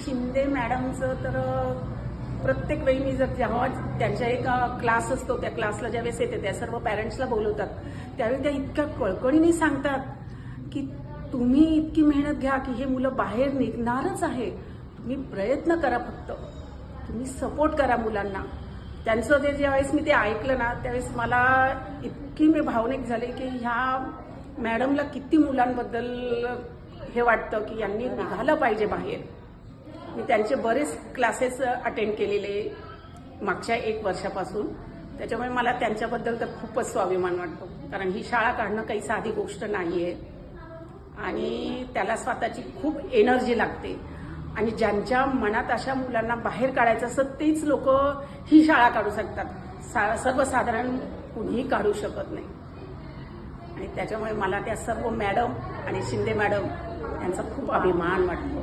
शिंदे मॅडमचं तर प्रत्येक वेळी मी जर जेव्हा त्यांच्या एक क्लास असतो त्या क्लासला ज्यावेळेस येते त्या सर्व पॅरेंट्सला बोलवतात त्यावेळी त्या इतक्या कळकळीने सांगतात की तुम्ही इतकी मेहनत घ्या की हे मुलं बाहेर निघणारच आहे, तुम्ही प्रयत्न करा, फक्त तुम्ही सपोर्ट करा मुलांना. त्यांचं ते ज्यावेळेस मी ते ऐकलं ना त्यावेळेस मला इतकी मी भावनिक झाले की ह्या मॅडमला किती मुलांबद्दल हे वाटतं की यांनी निघालं पाहिजे बाहेर. मी त्यांचे बरेच क्लासेस अटेंड केलेले मागच्या 1 वर्षापासून, त्याच्यामुळे मला त्यांच्याबद्दल तर खूपच स्वाभिमान वाटतो. कारण ही शाळा काढणं काही साधी गोष्ट नाही आहे आणि त्याला स्वतःची खूप एनर्जी लागते आणि ज्यांच्या मनात अशा मुलांना बाहेर काढायचं असतं तेच लोक ही शाळा काढू शकतात, सर्वसाधारण कुणीही काढू शकत नाही. आणि त्याच्यामुळे मला त्या सर्व मॅडम आणि शिंदे मॅडम यांचा खूप अभिमान वाटतो.